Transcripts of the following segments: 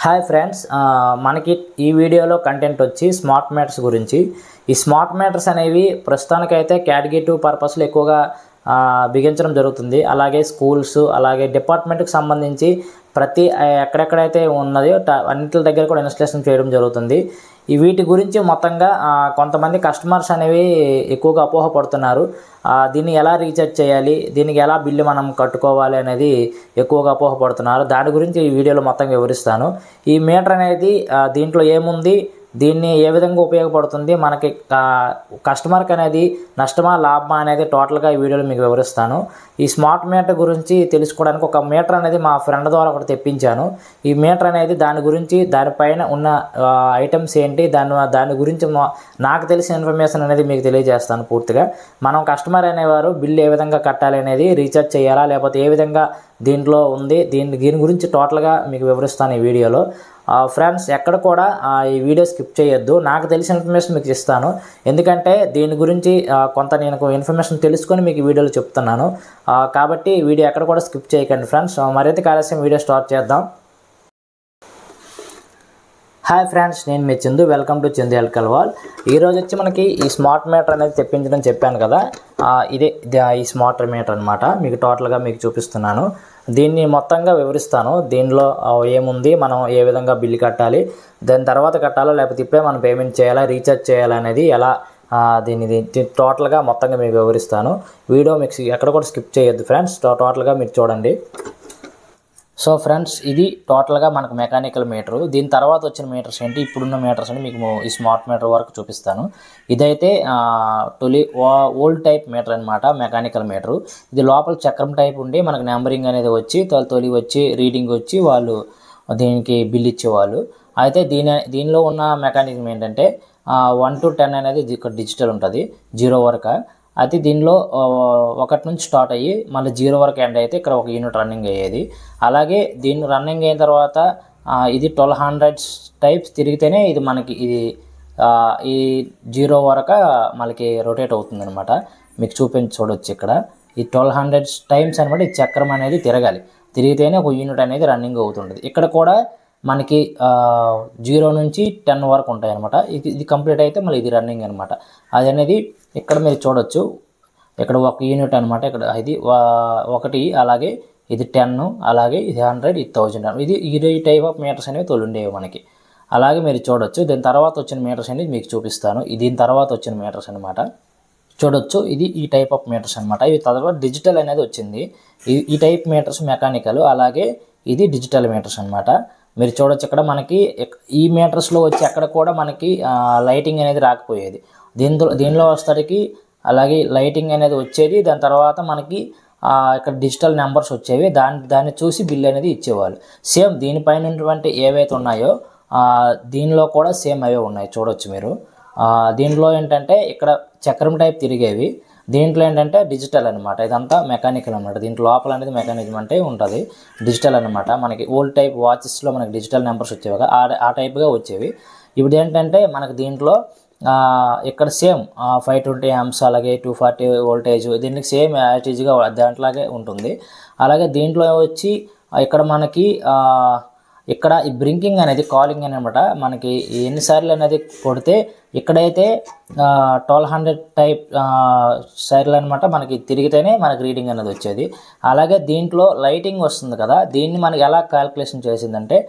Hi friends, మనకి ఈ వీడియోలో కంటెంట్ వచ్చి స్మార్ట్ మీటర్స్ గురించి. ఈ స్మార్ట్ మీటర్స్ అనేవి ప్రస్తుతానికైతే కేటగిరీ 2 పర్పస్లో ఎక్కువగా బిగించడం జరుగుతుంది. అలాగే స్కూల్స్, అలాగే డిపార్ట్మెంట్కి సంబంధించి ప్రతి ఎక్కడెక్కడైతే ఉన్నదో అన్నింటి దగ్గర కూడా ఇన్స్టాలేషన్ చేయడం జరుగుతుంది. ఈ వీటి గురించి మొత్తంగా కొంతమంది కస్టమర్స్ అనేవి ఎక్కువగా అపోహపడుతున్నారు. దీన్ని ఎలా రీఛార్జ్ చేయాలి, దీనికి ఎలా బిల్లు మనం కట్టుకోవాలి అనేది ఎక్కువగా అపోహపడుతున్నారు. దాని గురించి ఈ వీడియోలో మొత్తం వివరిస్తాను. ఈ మీటర్ అనేది దీంట్లో ఏముంది, దీన్ని ఏ విధంగా ఉపయోగపడుతుంది, మనకి కస్టమర్కి అనేది నష్టమా లాభమా అనేది టోటల్గా ఈ వీడియోలో మీకు వివరిస్తాను. ఈ స్మార్ట్ మీటర్ గురించి తెలుసుకోవడానికి ఒక మీటర్ అనేది మా ఫ్రెండ్ ద్వారా ఒకటి తెప్పించాను. ఈ మీటర్ అనేది దాని గురించి, దానిపైన ఉన్న ఐటమ్స్ ఏంటి, దాని గురించి నాకు తెలిసిన ఇన్ఫర్మేషన్ అనేది మీకు తెలియజేస్తాను పూర్తిగా. మనం కస్టమర్ అనేవారు బిల్లు ఏ విధంగా కట్టాలి అనేది, రీఛార్జ్ చేయాలా లేకపోతే ఏ విధంగా దీంట్లో ఉంది, దీని గురించి టోటల్గా మీకు వివరిస్తాను ఈ వీడియోలో. ఫ్రెండ్స్, ఎక్కడ కూడా ఈ వీడియో స్కిప్ చేయొద్దు. నాకు తెలిసిన ఇన్ఫర్మేషన్ మీకు ఇస్తాను, ఎందుకంటే దీని గురించి కొంత నేను ఇన్ఫర్మేషన్ తెలుసుకొని మీకు ఈ వీడియోలో చెప్తున్నాను. కాబట్టి వీడియో ఎక్కడ కూడా స్కిప్ చేయకండి ఫ్రెండ్స్. మరైతే ఆలస్యం వీడియో స్టార్ట్ చేద్దాం. హాయ్ ఫ్రెండ్స్, నేను మీ Chandu. Welcome to Chandu electrical wall. ఈరోజు వచ్చి మనకి ఈ స్మార్ట్ మీటర్ అనేది తెప్పించడం చెప్పాను కదా, ఇదే ఈ స్మార్ట్ మీటర్ అనమాట. మీకు టోటల్గా మీకు చూపిస్తున్నాను. దీన్ని మొత్తంగా వివరిస్తాను. దీనిలో ఏముంది, మనం ఏ విధంగా బిల్లు కట్టాలి, దాని తర్వాత కట్టాలో లేకపోతే ఇప్పుడే మనం పేమెంట్ చేయాలా, రీఛార్జ్ చేయాలనేది ఎలా, దీన్ని టోటల్గా మొత్తంగా మీకు వివరిస్తాను. వీడియో మీకు ఎక్కడ కూడా స్కిప్ చేయొద్దు ఫ్రెండ్స్, టోటల్గా మీరు చూడండి. సో ఫ్రెండ్స్, ఇది టోటల్గా మనకు మెకానికల్ మీటరు. దీని తర్వాత వచ్చిన మీటర్స్ ఏంటి, ఇప్పుడున్న మీటర్స్ అని మీకు ఈ స్మార్ట్ మీటర్ వరకు చూపిస్తాను. ఇదైతే ఓల్డ్ టైప్ మీటర్ అనమాట, మెకానికల్ మీటరు. ఇది లోపల చక్రం టైప్ ఉండి మనకు నెంబరింగ్ అనేది వచ్చి తొలి వచ్చి రీడింగ్ వచ్చి వాళ్ళు దీనికి బిల్ ఇచ్చేవాళ్ళు. అయితే దీనిలో ఉన్న మెకానిజం ఏంటంటే 1 to 10 అనేది ఇక్కడ డిజిటల్ ఉంటుంది, 0 వరకు. అయితే దీనిలో 1 నుంచి స్టార్ట్ అయ్యి మళ్ళీ 0 వరకు ఎండ్ అయితే ఇక్కడ ఒక యూనిట్ రన్నింగ్ అయ్యేది. అలాగే దీన్ని రన్నింగ్ అయిన తర్వాత ఇది 1200 టైప్స్ తిరిగితేనే ఇది మనకి ఈ 0 వరకు మనకి రొటేట్ అవుతుంది అనమాట. మీకు చూడొచ్చు ఇక్కడ ఈ 1200 టైమ్స్ అనమాట. ఈ చక్రం అనేది తిరిగితేనే ఒక యూనిట్ అనేది రన్నింగ్ అవుతుంటుంది. ఇక్కడ కూడా మనకి 0 నుంచి 10 వరకు ఉంటాయి అనమాట. ఇది కంప్లీట్ అయితే మళ్ళీ ఇది రన్నింగ్ అనమాట. అది అనేది ఇక్కడ మీరు చూడొచ్చు. ఇక్కడ 1 యూనిట్ అనమాట. ఇక్కడ ఇది 1, అలాగే ఇది 10, అలాగే ఇది 100, ఇది 1000. ఇది టైప్ ఆఫ్ మీటర్స్ అనేవి తోలుండేవి మనకి. అలాగే మీరు చూడొచ్చు. దీని తర్వాత వచ్చిన మీటర్స్ అనేది మీకు చూపిస్తాను. దీని తర్వాత వచ్చిన మీటర్స్ అనమాట. చూడొచ్చు, ఇది ఈ టైప్ ఆఫ్ మీటర్స్ అనమాట. ఇవి తర్వాత డిజిటల్ అనేది వచ్చింది. ఈ టైప్ మీటర్స్ మెకానికల్, అలాగే ఇది డిజిటల్ మీటర్స్ అనమాట. మీరు చూడొచ్చు ఇక్కడ మనకి ఈ మీటర్స్లో వచ్చి అక్కడ కూడా మనకి లైటింగ్ అనేది రాకపోయేది. దీనిలో వస్తాడికి అలాగే లైటింగ్ అనేది వచ్చేది. దాని తర్వాత మనకి ఇక్కడ డిజిటల్ నెంబర్స్ వచ్చేవి. దాన్ని చూసి బిల్ అనేది ఇచ్చేవాళ్ళు. సేమ్ దీనిపైన ఉన్నటువంటి ఏవైతే ఉన్నాయో దీనిలో కూడా సేమ్ అవే ఉన్నాయి. చూడొచ్చు మీరు. దీనిలో ఏంటంటే ఇక్కడ చక్రం టైప్ తిరిగేవి, దీంట్లో ఏంటంటే డిజిటల్ అనమాట. ఇదంతా మెకానికల్ అనమాట. దీంట్లో లోపల అనేది మెకానిజం అంటే ఉంటుంది, డిజిటల్ అనమాట. మనకి ఓల్డ్ టైప్ వాచెస్లో మనకి డిజిటల్ నెంబర్స్ వచ్చేవి, ఆ టైప్గా వచ్చేవి. ఇప్పుడు ఏంటంటే మనకి దీంట్లో ఇక్కడ సేమ్ 520 amps, అలాగే 240 వోల్టేజ్, దీనికి సేమ్ యాటిజ్గా దాంట్లాగే ఉంటుంది. అలాగే దీంట్లో వచ్చి ఇక్కడ మనకి ఇక్కడ ఈ బ్రింకింగ్ అనేది కాలింగ్ అనమాట. మనకి ఎన్నిసార్లు అనేది కొడితే ఇక్కడైతే 1200 టైప్ సార్లు అనమాట మనకి తిరిగితేనే మనకి రీడింగ్ అనేది వచ్చేది. అలాగే దీంట్లో లైటింగ్ వస్తుంది కదా, దీన్ని మనకి ఎలా క్యాల్కులేషన్ చేసిందంటే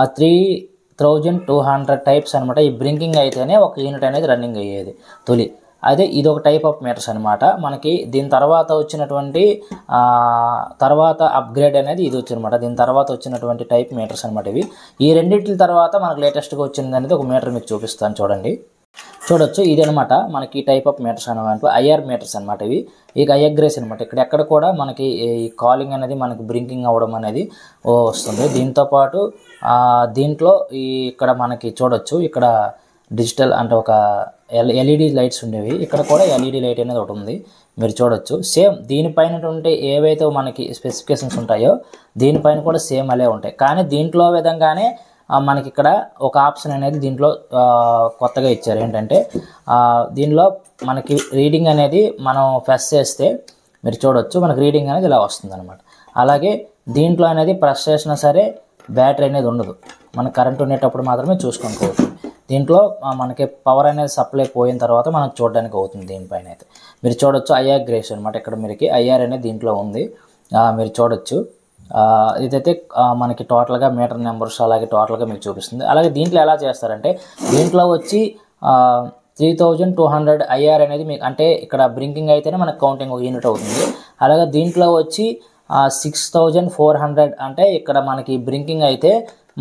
3200 టైప్స్ అనమాట. ఈ బ్రింకింగ్ అయితేనే ఒక యూనిట్ అనేది రన్నింగ్ అయ్యేది తొలి. అదే ఇది ఒక టైప్ ఆఫ్ మీటర్స్ అనమాట. మనకి దీని తర్వాత వచ్చినటువంటి తర్వాత అప్గ్రేడ్ అనేది ఇది వచ్చినమాట. దీని తర్వాత వచ్చినటువంటి టైప్ మీటర్స్ అనమాట ఇవి. ఈ రెండింటి తర్వాత మనకు లేటెస్ట్గా వచ్చింది అనేది ఒక మీటర్ మీకు చూపిస్తాను. చూడండి, చూడొచ్చు. ఇది అనమాట మనకి టైప్ ఆఫ్ మీటర్స్ అనమాట, ఐఆర్ మీటర్స్ అనమాట. ఇవి ఐఎగ్రేస్ అనమాట. ఎక్కడ కూడా మనకి ఈ కాలింగ్ అనేది మనకి బ్రింకింగ్ అవ్వడం అనేది వస్తుంది. దీంతోపాటు దీంట్లో ఇక్కడ మనకి చూడొచ్చు, ఇక్కడ డిజిటల్ అంటే ఒక ఎల్ఈడి లైట్స్ ఉండేవి. ఇక్కడ కూడా ఎల్ఈడి లైట్ అనేది ఒకటి ఉంది, మీరు చూడొచ్చు. సేమ్ దీనిపైన ఏవైతే మనకి స్పెసిఫికేషన్స్ ఉంటాయో దీనిపైన కూడా సేమ్ అలే ఉంటాయి. కానీ దీంట్లో విధంగానే మనకి ఇక్కడ ఒక ఆప్షన్ అనేది దీంట్లో కొత్తగా ఇచ్చారు. ఏంటంటే దీనిలో మనకి రీడింగ్ అనేది మనం ప్రెస్ చేస్తే మీరు చూడొచ్చు, మనకి రీడింగ్ అనేది ఇలా వస్తుంది అనమాట. అలాగే దీంట్లో అనేది ప్రెస్ చేసినా సరే బ్యాటరీ అనేది ఉండదు. మన కరెంట్ ఉండేటప్పుడు మాత్రమే చూసుకోవచ్చు. దీంట్లో మనకి పవర్ అనేది సప్లై పోయిన తర్వాత మనకు చూడడానికి అవుతుంది. దీనిపైన అయితే మీరు చూడొచ్చు ఐఆర్ గ్రేస్ అనమాట. ఇక్కడ మీకు ఐఆర్ అనేది దీంట్లో ఉంది, మీరు చూడొచ్చు. ఇదైతే మనకి టోటల్గా మీటర్ నెంబర్స్ అలాగే టోటల్గా మీకు చూపిస్తుంది. అలాగే దీంట్లో ఎలా చేస్తారంటే దీంట్లో వచ్చి 3200 ఐఆర్ అనేది మీకు అంటే ఇక్కడ బ్రింకింగ్ అయితేనే మనకు కౌంటింగ్ ఒక యూనిట్ అవుతుంది. అలాగే దీంట్లో వచ్చి 6400 అంటే ఇక్కడ మనకి బ్రింకింగ్ అయితే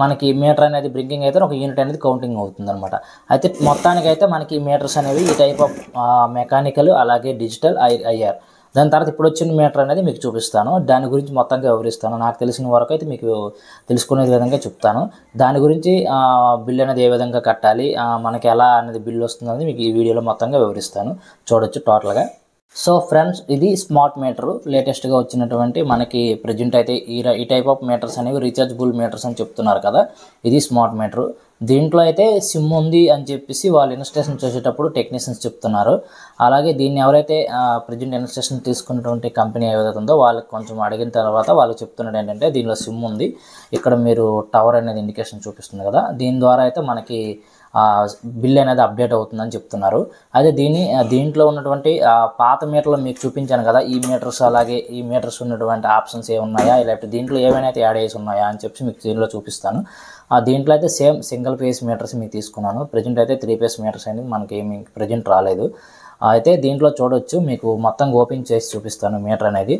మనకి మీటర్ అనేది బ్రింకింగ్ అయితే ఒక యూనిట్ అనేది కౌంటింగ్ అవుతుంది అనమాట. అయితే మొత్తానికి అయితే మనకి మీటర్స్ అనేవి ఈ టైప్ ఆఫ్ మెకానికల్ అలాగే డిజిటల్ ఐఆర్. దాని తర్వాత ఇప్పుడు వచ్చిన మీటర్ అనేది మీకు చూపిస్తాను. దాని గురించి మొత్తంగా వివరిస్తాను. నాకు తెలిసిన వరకు అయితే మీకు తెలుసుకునే విధంగా చెప్తాను. దాని గురించి బిల్ అనేది ఏ విధంగా కట్టాలి, మనకి ఎలా అనేది బిల్ వస్తుందని మీకు ఈ వీడియోలో మొత్తంగా వివరిస్తాను. చూడొచ్చు టోటల్గా. సో ఫ్రెండ్స్, ఇది స్మార్ట్ మీటరు లేటెస్ట్గా వచ్చినటువంటి మనకి ప్రజెంట్ అయితే ఈ టైప్ ఆఫ్ మీటర్స్ అనేవి రీఛార్జబుల్ మీటర్స్ అని చెప్తున్నారు కదా. ఇది స్మార్ట్ మీటరు. దీంట్లో అయితే సిమ్ ఉంది అని చెప్పేసి వాళ్ళు ఇన్స్టలేషన్ చేసేటప్పుడు టెక్నీషియన్స్ చెప్తున్నారు. అలాగే దీన్ని ఎవరైతే ప్రజెంట్ ఇన్స్టలేషన్ తీసుకున్నటువంటి కంపెనీ ఏదైతే ఉందో వాళ్ళకి కొంచెం అడిగిన తర్వాత వాళ్ళు చెప్తున్నది ఏంటంటే దీనిలో సిమ్ ఉంది, ఇక్కడ మీరు టవర్ అనేది ఇండికేషన్ చూపిస్తుంది కదా, దీని ద్వారా అయితే మనకి బిల్ అనేది అప్డేట్ అవుతుందని చెప్తున్నారు. అదే దీంట్లో ఉన్నటువంటి పాత మీటర్లు మీకు చూపించాను కదా, ఈ మీటర్స్ అలాగే ఈ మీటర్స్ ఉన్నటువంటి ఆప్షన్స్ ఏమున్నాయా, లేకపోతే దీంట్లో ఏమైనా అయితే యాడ్ చేసి ఉన్నాయా అని చెప్పి మీకు దీనిలో చూపిస్తాను. దీంట్లో అయితే సేమ్ సింగిల్ ఫేస్ మీటర్స్ మీకు తీసుకున్నాను. ప్రజెంట్ అయితే 3 ఫేస్ మీటర్స్ అనేది మనకి ఏమి ప్రజెంట్ రాలేదు. అయితే దీంట్లో చూడొచ్చు, మీకు మొత్తం ఓపెన్ చేసి చూపిస్తాను మీటర్ అనేది.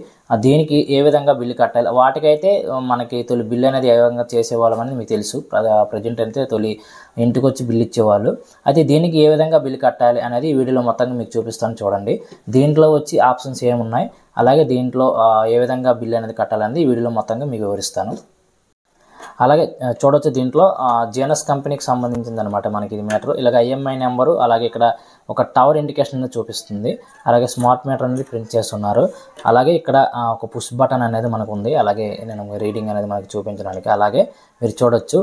దీనికి ఏ విధంగా బిల్లు కట్టాలి, వాటికైతే మనకి తొలి బిల్ అనేది ఏ విధంగా చేసేవాళ్ళం అనేది మీకు తెలుసు. ప్రజెంట్ అయితే తొలి ఇంటికి వచ్చి బిల్లు ఇచ్చేవాళ్ళు. అయితే దీనికి ఏ విధంగా బిల్లు కట్టాలి అనేది ఈ వీడియోలో మొత్తంగా మీకు చూపిస్తాను. చూడండి, దీంట్లో వచ్చి ఆప్షన్స్ ఏమున్నాయి, అలాగే దీంట్లో ఏ విధంగా బిల్ అనేది కట్టాలనేది ఈ వీడియోలో మొత్తంగా మీకు వివరిస్తాను. అలాగే చూడొచ్చు, దీంట్లో జీనస్ కంపెనీకి సంబంధించింది అనమాట మనకి ఇది మీటర్. ఇలాగ ఐఎంఐ నెంబరు, అలాగే ఇక్కడ ఒక టవర్ ఇండికేషన్ అనేది చూపిస్తుంది. అలాగే స్మార్ట్ మీటర్ అనేది ప్రింట్ చేస్తున్నారు. అలాగే ఇక్కడ ఒక పుష్ బటన్ అనేది మనకు ఉంది, అలాగే నేను రీడింగ్ అనేది మనకి చూపించడానికి. అలాగే మీరు చూడొచ్చు,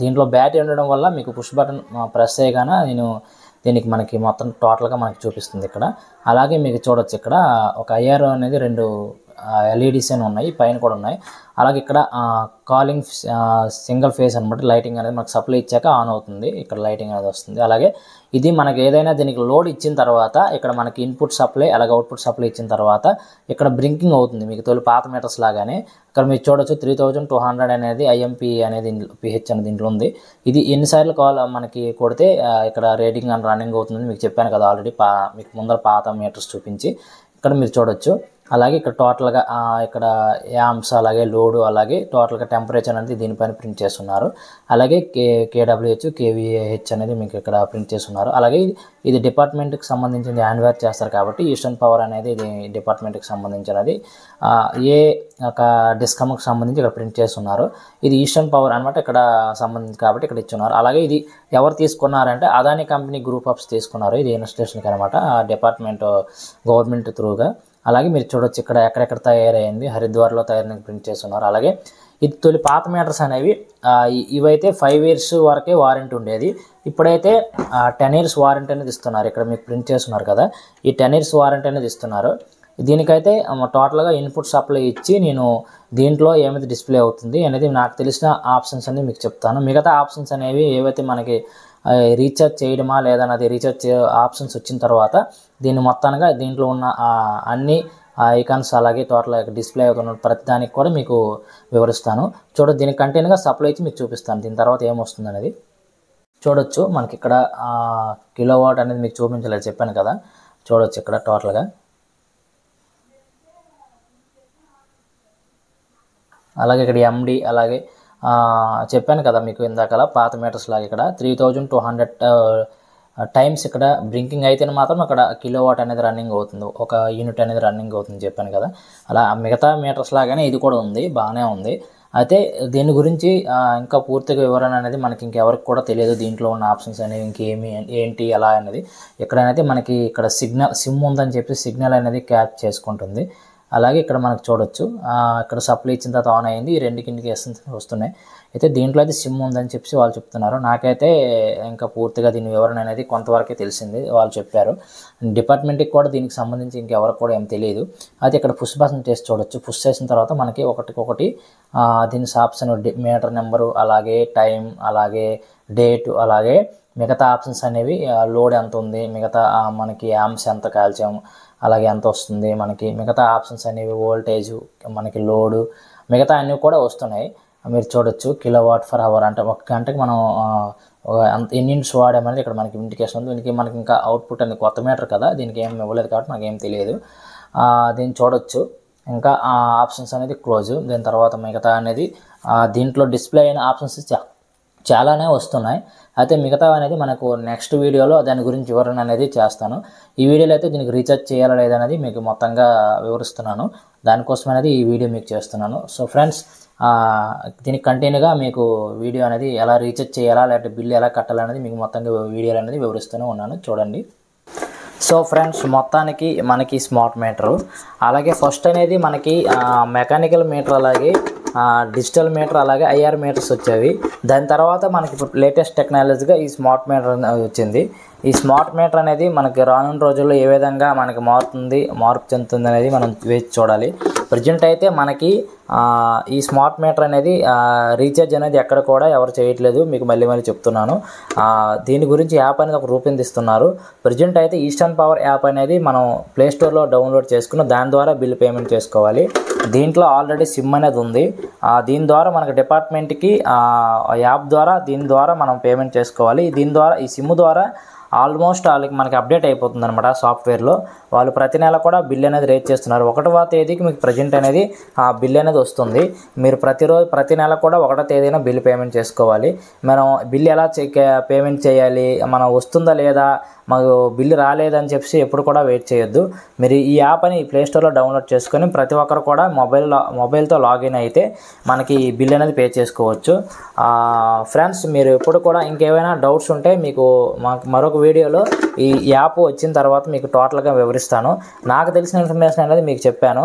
దీంట్లో బ్యాటరీ ఉండడం వల్ల మీకు పుష్ బటన్ ప్రెస్ చేయగానే దీనికి మనకి మొత్తం టోటల్గా మనకి చూపిస్తుంది ఇక్కడ. అలాగే మీకు చూడొచ్చు, ఇక్కడ ఒక ఐఆర్ అనేది 2 ఎల్ఈడీస్ అని ఉన్నాయి, పైన కూడా ఉన్నాయి. అలాగే ఇక్కడ కాలింగ్ సింగిల్ ఫేస్ అనమాట. లైటింగ్ అనేది మనకు సప్లై ఇచ్చాక ఆన్ అవుతుంది, ఇక్కడ లైటింగ్ అనేది వస్తుంది. అలాగే ఇది మనకి ఏదైనా దీనికి లోడ్ ఇచ్చిన తర్వాత ఇక్కడ మనకి ఇన్పుట్ సప్లై అలాగే అవుట్పుట్ సప్లై ఇచ్చిన తర్వాత ఇక్కడ బ్రింకింగ్ అవుతుంది మీకు తొలి పాత మీటర్స్ లాగానే. ఇక్కడ మీరు చూడొచ్చు 3200 అనేది ఐఎంపీ అనేది పిహెచ్ అనేది దీంట్లో ఉంది. ఇది ఎన్నిసార్లు మనకి కొడితే ఇక్కడ రేటింగ్ అని రన్నింగ్ అవుతుందని మీకు చెప్పాను కదా ఆల్రెడీ, మీకు ముందర పాత మీటర్స్ చూపించి. ఇక్కడ మీరు చూడొచ్చు. అలాగే ఇక్కడ టోటల్గా ఇక్కడ యాంప్స్ అలాగే లోడు అలాగే టోటల్గా టెంపరేచర్ అనేది దీనిపైన ప్రింట్ చేస్తున్నారు. అలాగే కేడబ్ల్యూహెచ్ కేవీహెచ్ అనేది మీకు ఇక్కడ ప్రింట్ చేస్తున్నారు. అలాగే ఇది డిపార్ట్మెంట్కి సంబంధించింది, హ్యాండ్వేర్ చేస్తారు కాబట్టి ఈస్టర్న్ పవర్ అనేది ఇది డిపార్ట్మెంట్కి సంబంధించినది. ఏ ఒక డిస్కమ్కి సంబంధించి ఇక్కడ ప్రింట్ చేస్తున్నారు. ఇది ఈస్టర్న్ పవర్ అనమాట, ఇక్కడ సంబంధించి కాబట్టి ఇక్కడ ఇచ్చున్నారు. అలాగే ఇది ఎవరు తీసుకున్నారంటే అదానీ కంపెనీ గ్రూప్ ఆఫ్స్ తీసుకున్నారు ఇది ఇన్స్టలేషన్కి అనమాట, డిపార్ట్మెంట్ గవర్నమెంట్ త్రూగా. అలాగే మీరు చూడొచ్చు, ఇక్కడ ఎక్కడెక్కడ తయారైంది, హరిద్వార్లో తయారైన ప్రింట్ చేస్తున్నారు. అలాగే ఇది తొలి పాత మీటర్స్ అనేవి ఇవైతే 5 years వరకే వారంటీ ఉండేది. ఇప్పుడైతే 10 years వారంటీ అనేది ఇస్తున్నారు. ఇక్కడ మీకు ప్రింట్ చేస్తున్నారు కదా, ఈ 10 years వారంటీ అనేది ఇస్తున్నారు. దీనికైతే టోటల్గా ఇన్పుట్ సప్లై ఇచ్చి నేను దీంట్లో ఏమైతే డిస్ప్లే అవుతుంది అనేది నాకు తెలిసిన ఆప్షన్స్ అనేది మీకు చెప్తాను. మిగతా ఆప్షన్స్ అనేవి ఏవైతే మనకి రీఛార్జ్ చేయడమా లేదా అది రీఛార్జ్ ఆప్షన్స్ వచ్చిన తర్వాత దీన్ని మొత్తానికి దీంట్లో ఉన్న అన్ని ఐకాన్స్ అలాగే టోటల్ డిస్ప్లే అవుతున్న ప్రతి దానికి కూడా మీకు వివరిస్తాను. చూడండి, దీనికి కంటిన్యూగా సప్లై ఇచ్చి మీకు చూపిస్తాను దీని తర్వాత ఏమొస్తుంది అనేది. చూడొచ్చు, మనకి ఇక్కడ కిలోవాట్ అనేది మీకు చూపించలేదు చెప్పాను కదా. చూడొచ్చు ఇక్కడ టోటల్గా. అలాగే ఇక్కడ ఎండి అలాగే చెప్పాను కదా మీకు ఇందాకలా పాత మీటర్స్ లాగా ఇక్కడ 3200 టైమ్స్ ఇక్కడ బ్రింకింగ్ అయితేనే మాత్రం అక్కడ కిలోవాట్ అనేది రన్నింగ్ అవుతుంది, ఒక యూనిట్ అనేది రన్నింగ్ అవుతుంది చెప్పాను కదా. అలా మిగతా మీటర్స్ లాగానే ఇది కూడా ఉంది, బాగానే ఉంది. అయితే దీని గురించి ఇంకా పూర్తిగా వివరణ అనేది మనకి ఇంకెవరికి కూడా తెలియదు. దీంట్లో ఉన్న ఆప్షన్స్ అనేవి ఇంకేమి ఏంటి ఎలా అనేది. ఎక్కడైతే మనకి ఇక్కడ సిమ్ ఉందని చెప్పి సిగ్నల్ అనేది క్యాచ్ చేసుకుంటుంది. అలాగే ఇక్కడ మనకు చూడొచ్చు ఇక్కడ సప్లై ఇచ్చిన తర్వాత ఆన్ అయింది. ఈ రెండు కిందకి వస్తున్నాయి. అయితే దీంట్లో అయితే సిమ్ ఉందని చెప్పి వాళ్ళు చెప్తున్నారు. నాకైతే ఇంకా పూర్తిగా దీని వివరణ అనేది కొంతవరకే తెలిసింది, వాళ్ళు చెప్పారు. డిపార్ట్మెంట్కి కూడా దీనికి సంబంధించి ఇంకెవరికి కూడా ఏం తెలియదు. అయితే ఇక్కడ పుష్ బటన్ చేసి చూడొచ్చు. పుష్ చేసిన తర్వాత మనకి ఒకటికొకటి దీని ఆప్షన్ మీటర్ నెంబరు, అలాగే టైం, అలాగే డేట్, అలాగే మిగతా ఆప్షన్స్ అనేవి లోడ్ ఎంత ఉంది, మిగతా మనకి యామ్స్ ఎంత కాల్చాము, అలాగే ఎంత వస్తుంది మనకి, మిగతా ఆప్షన్స్ అనేవి వోల్టేజు, మనకి లోడు, మిగతా అన్నీ కూడా వస్తున్నాయి. మీరు చూడొచ్చు కిలోవాట్ ఫర్ అవర్ అంటే ఒక గంటకి మనం ఎన్ని యూనిట్స్ వాడామనేది ఇక్కడ మనకి ఇండికేషన్ ఉంది. దీనికి మనకి ఇంకా అవుట్పుట్ అనేది కొత్త మీటర్ కదా, దీనికి ఏం ఇవ్వలేదు కాబట్టి నాకు ఏం తెలియదు. దీన్ని చూడొచ్చు. ఇంకా ఆప్షన్స్ అనేది క్లోజ్. దీని తర్వాత మిగతా అనేది దీంట్లో డిస్ప్లే అయిన ఆప్షన్స్ చాలానే వస్తున్నాయి. అయితే మిగతా అనేది మనకు నెక్స్ట్ వీడియోలో దాని గురించి వివరణ అనేది చేస్తాను. ఈ వీడియోలో అయితే దీనికి రీఛార్జ్ చేయాలా లేదనేది మీకు మొత్తంగా వివరిస్తున్నాను. దానికోసం అనేది ఈ వీడియో మీకు చేస్తున్నాను. సో ఫ్రెండ్స్, దీనికి కంటిన్యూగా మీకు వీడియో అనేది ఎలా రీఛార్జ్ చేయాలా లేకపోతే బిల్లు ఎలా కట్టాలనేది మీకు మొత్తంగా వీడియోలు అనేది వివరిస్తూనే ఉన్నాను, చూడండి. సో ఫ్రెండ్స్, మొత్తానికి మనకి స్మార్ట్ మీటరు, అలాగే ఫస్ట్ అనేది మనకి మెకానికల్ మీటర్, అలాగే డిజిటల్ మీటర్, అలాగే ఐఆర్ మీటర్స్ వచ్చేవి. దాని తర్వాత మనకి ఇప్పుడు లేటెస్ట్ టెక్నాలజీగా ఈ స్మార్ట్ మీటర్ వచ్చింది. ఈ స్మార్ట్ మీటర్ అనేది మనకి రానున్న రోజుల్లో ఏ విధంగా మనకి మార్పు చెందుతుంది అనేది మనం వేచి చూడాలి. ప్రజెంట్ అయితే మనకి ఈ స్మార్ట్ మీటర్ అనేది రీఛార్జ్ అనేది ఎక్కడ కూడా ఎవరు చేయట్లేదు, మీకు మళ్ళీ చెప్తున్నాను. దీని గురించి యాప్ అనేది ఒక రూపొందిస్తున్నారు. ప్రజెంట్ అయితే ఈస్టర్న్ పవర్ యాప్ అనేది మనం ప్లేస్టోర్లో డౌన్లోడ్ చేసుకుని దాని ద్వారా బిల్ పేమెంట్ చేసుకోవాలి. దీంట్లో ఆల్రెడీ సిమ్ అనేది ఉంది. దీని ద్వారా మనకి డిపార్ట్మెంట్కి యాప్ ద్వారా దీని ద్వారా మనం పేమెంట్ చేసుకోవాలి. దీని ద్వారా ఈ సిమ్ ద్వారా ఆల్మోస్ట్ వాళ్ళకి మనకి అప్డేట్ అయిపోతుంది అనమాట. సాఫ్ట్వేర్లో వాళ్ళు ప్రతి నెల కూడా బిల్ అనేది రేట్ చేస్తున్నారు. 1వ తేదీకి మీకు ప్రజెంట్ అనేది బిల్ అనేది వస్తుంది. మీరు ప్రతి నెల కూడా 1వ తేదీన బిల్ పేమెంట్ చేసుకోవాలి. మనం బిల్ ఎలా పేమెంట్ చేయాలి, మనం వస్తుందా లేదా, మాకు బిల్లు రాలేదని చెప్పి ఎప్పుడు కూడా వెయిట్ చేయొద్దు. మీరు ఈ యాప్ అని ప్లేస్టోర్లో డౌన్లోడ్ చేసుకొని ప్రతి ఒక్కరు కూడా మొబైల్తో లాగిన్ అయితే మనకి బిల్ అనేది పే చేసుకోవచ్చు. ఫ్రెండ్స్, మీరు ఎప్పుడు కూడా ఇంకేమైనా డౌట్స్ ఉంటే మీకు మరొక వీడియోలో ఈ యాప్ వచ్చిన తర్వాత మీకు టోటల్గా వివరిస్తాను. నాకు తెలిసిన ఇన్ఫర్మేషన్ అనేది మీకు చెప్పాను.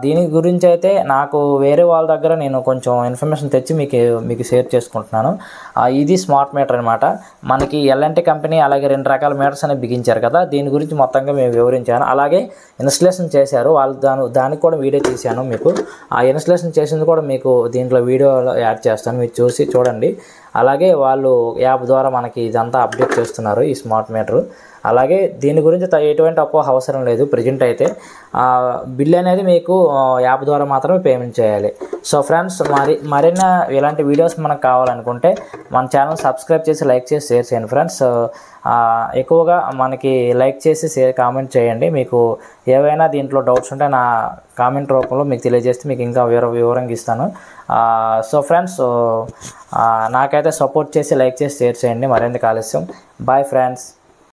దీని గురించి అయితే నాకు వేరే వాళ్ళ దగ్గర నేను కొంచెం ఇన్ఫర్మేషన్ తెచ్చి మీకు షేర్ చేసుకుంటున్నాను. ఇది స్మార్ట్ మీటర్ అనమాట. మనకి ఎల్ఎన్టీ కంపెనీ అలాగే 2 రకాల మీటర్స్ అనేవి బిగించారు కదా, దీని గురించి మొత్తంగా మేము వివరించాను. అలాగే ఇన్స్టలేషన్ చేశారు వాళ్ళు, దానికి కూడా వీడియో తీశాను మీకు. ఆ ఇన్స్టలేషన్ చేసింది కూడా మీకు దీంట్లో వీడియోలో యాడ్ చేస్తాను, మీరు చూడండి. అలాగే వాళ్ళు యాప్ ద్వారా మనకి ఇదంతా అప్డేట్ చేస్తున్నారు ఈ స్మార్ట్ మీటరు. అలాగే దీని గురించి ఎటువంటి అపోహ అవసరం లేదు. ప్రజెంట్ అయితే బిల్ అనేది మీకు యాప్ ద్వారా మాత్రమే పేమెంట్ చేయాలి. సో ఫ్రెండ్స్, మరిన్ని ఇలాంటి వీడియోస్ మనకు కావాలనుకుంటే మన ఛానల్ సబ్స్క్రైబ్ చేసి, లైక్ చేసి, షేర్ చేయండి ఫ్రెండ్స్. ఎక్కువగా మనకి లైక్ చేసి కామెంట్ చేయండి. మీకు ఏవైనా దీంట్లో డౌట్స్ ఉంటే నా కామెంట్ రూపంలో మీకు తెలియజేస్తే మీకు ఇంకా వివరంగా ఇస్తాను. సో ఫ్రెండ్స్, నాకైతే సపోర్ట్ చేసి, లైక్ చేసి, షేర్ చేయండి. మరింత ఆలస్యం. Bye friends.